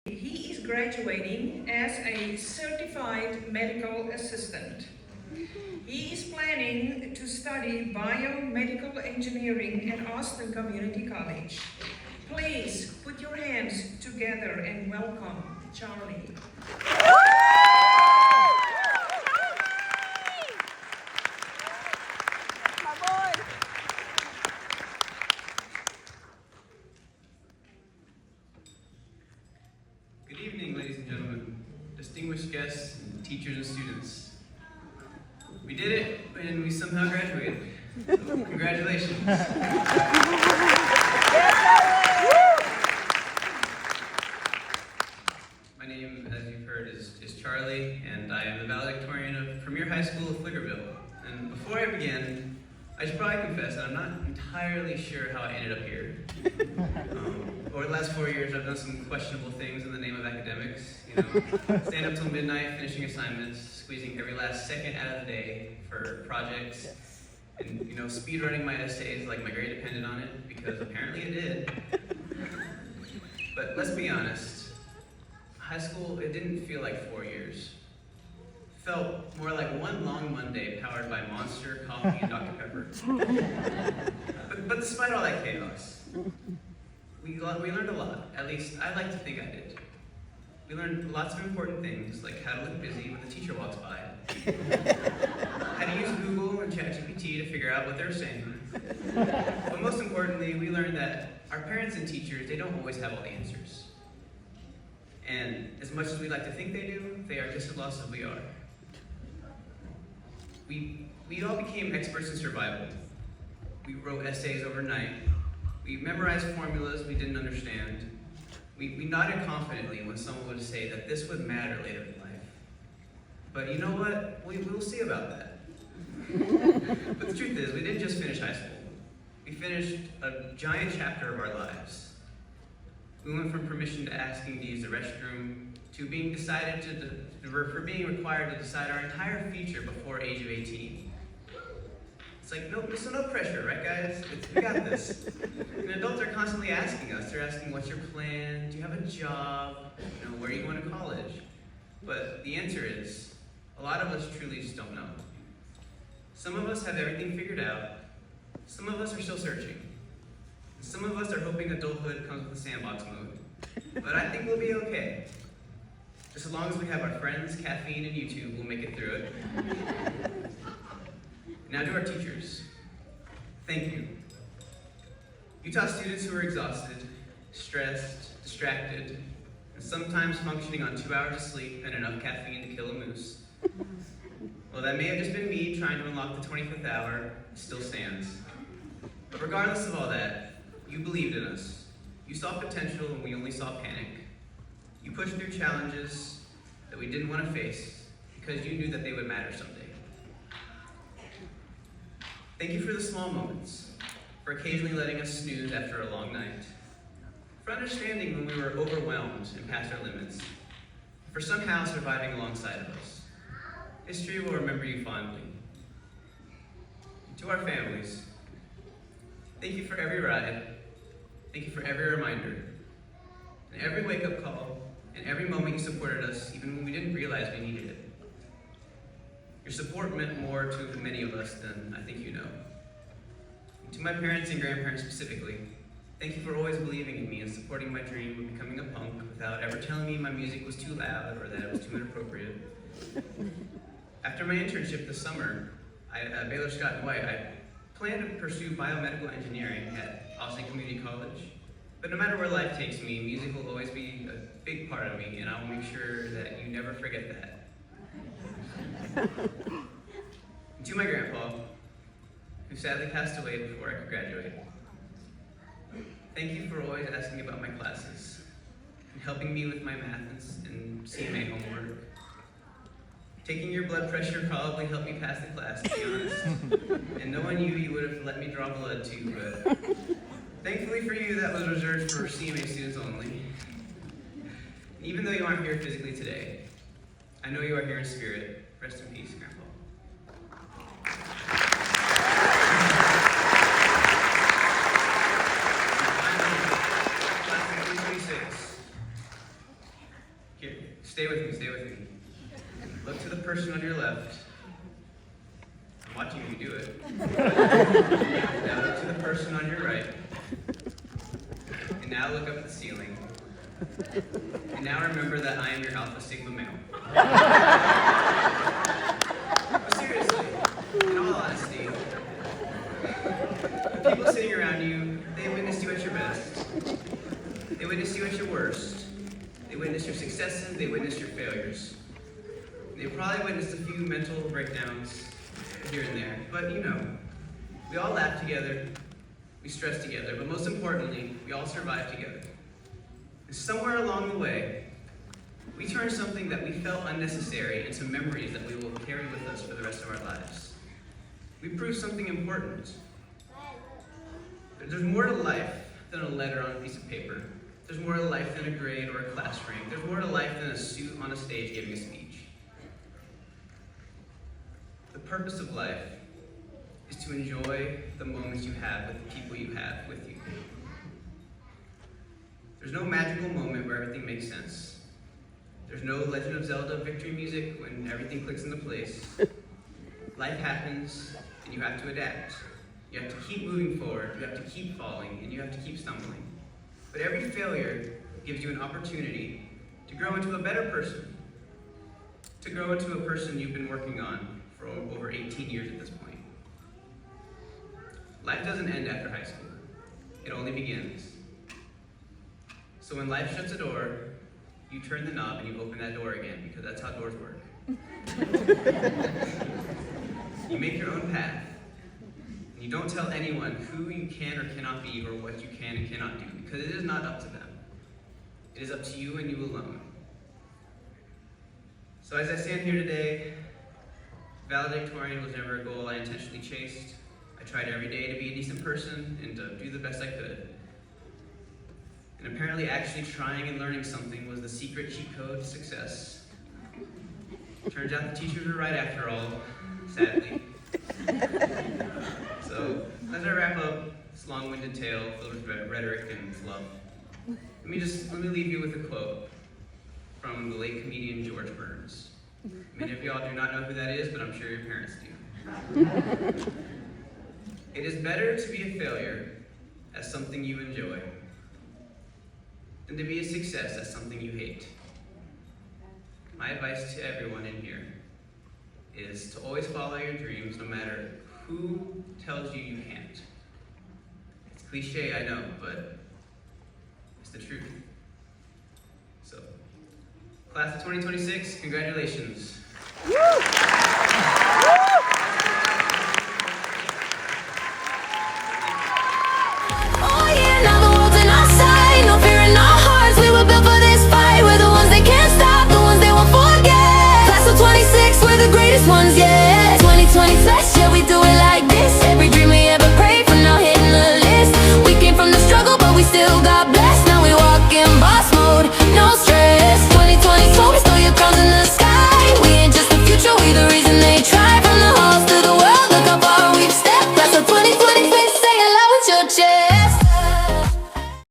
He is graduating as a certified medical assistant. He is planning to study biomedical engineering at Austin Community College. Please put your hands together and welcome Charlie. Good evening, ladies and gentlemen, distinguished guests, and teachers and students. We did it, and we somehow graduated. Congratulations. My name, as you've heard, is Charlie, and I am the valedictorian of Premier High School of Flickerville. And before I begin, I should probably confess that I'm not entirely sure how I ended up here. Over the last 4 years, I've done some questionable things in the name of academics. Staying up till midnight, finishing assignments, squeezing every last second out of the day for projects, and speed running my essays like my grade depended on it, because apparently it did. But let's be honest, high school, it didn't feel like 4 years. It felt more like one long Monday powered by Monster, coffee, and Dr. Pepper. But despite all that chaos, we learned a lot. At least, I like to think I did. We learned lots of important things, like how to look busy when the teacher walks by, how to use Google and ChatGPT to figure out what they're saying. But most importantly, we learned that our parents and teachers, they don't always have all the answers. And as much as we like to think they do, they are just as lost as we are. We all became experts in survival. We wrote essays overnight. We memorized formulas we didn't understand. We nodded confidently when someone would say that this would matter later in life. But you know what? We'll see about that. But the truth is, we didn't just finish high school. We finished a giant chapter of our lives. We went from permission to asking to use the restroom to being being required to decide our entire future before age of 18. It's like, no pressure, right guys? We got this. And adults are constantly asking us. They're asking, what's your plan? Do you have a job? Where are you going to college? But the answer is, a lot of us truly just don't know. Some of us have everything figured out. Some of us are still searching. Some of us are hoping adulthood comes with a sandbox mode. But I think we'll be okay. Just as long as we have our friends, caffeine, and YouTube, we'll make it through it. Now to our teachers, thank you. You taught students who are exhausted, stressed, distracted, and sometimes functioning on 2 hours of sleep and enough caffeine to kill a moose. Well, that may have just been me trying to unlock the 25th hour. It still stands. But regardless of all that, you believed in us. You saw potential when we only saw panic. You pushed through challenges that we didn't want to face because you knew that they would matter someday. Thank you for the small moments, for occasionally letting us snooze after a long night, for understanding when we were overwhelmed and past our limits, for somehow surviving alongside of us. History will remember you fondly. To our families, thank you for every ride, thank you for every reminder, and every wake-up call, and every moment you supported us, even when we didn't realize we needed it. Your support meant more to many of us than I think you know. And to my parents and grandparents specifically, thank you for always believing in me and supporting my dream of becoming a punk without ever telling me my music was too loud or that it was too inappropriate. After my internship this summer at Baylor Scott & White, I planned to pursue biomedical engineering at Austin Community College. But no matter where life takes me, music will always be a big part of me, and I will make sure that you never forget that. And to my grandpa, who sadly passed away before I could graduate, thank you for always asking about my classes and helping me with my math and CMA homework. Taking your blood pressure probably helped me pass the class, to be honest. And knowing you would have let me draw blood too, but thankfully for you, that was reserved for CMA students only. Even though you aren't here physically today, I know you are here in spirit. Rest in peace, Grandpa. Finally, class of 326. Stay with me, stay with me. Look to the person on your left. I'm watching you do it. Now look to the person on your right. And now look up at the ceiling. And now remember that I am your Alpha Sigma male. But seriously, in all honesty, the people sitting around you, they witnessed you at your best. They witnessed you at your worst. They witnessed your successes, they witnessed your failures. They probably witnessed a few mental breakdowns here and there. But you know, we all laugh together, we stress together, but most importantly, we all survive together. And somewhere along the way, we turned something that we felt unnecessary into memories that we will carry with us for the rest of our lives. We proved something important. There's more to life than a letter on a piece of paper. There's more to life than a grade or a class rank. There's more to life than a suit on a stage giving a speech. The purpose of life is to enjoy the moments you have with the people you have with you. There's no magical moment where everything makes sense. There's no Legend of Zelda victory music when everything clicks into place. Life happens, and you have to adapt. You have to keep moving forward, you have to keep falling, and you have to keep stumbling. But every failure gives you an opportunity to grow into a better person, to grow into a person you've been working on for over 18 years at this point. Life doesn't end after high school. It only begins. So when life shuts a door, you turn the knob and you open that door again, because that's how doors work. You make your own path. And you don't tell anyone who you can or cannot be or what you can and cannot do, because it is not up to them. It is up to you and you alone. So as I stand here today, valedictorian was never a goal I intentionally chased. I tried every day to be a decent person and to do the best I could. And apparently actually trying and learning something was the secret cheat code to success. Turns out the teachers were right after all, sadly. So, as I wrap up this long-winded tale filled with rhetoric and fluff, let me leave you with a quote from the late comedian George Burns. Many of y'all do not know who that is, but I'm sure your parents do. It is better to be a failure as something you enjoy than to be a success as something you hate. My advice to everyone in here is to always follow your dreams no matter who tells you you can't. It's cliche, I know, but it's the truth. So, class of 2026, congratulations. Woo!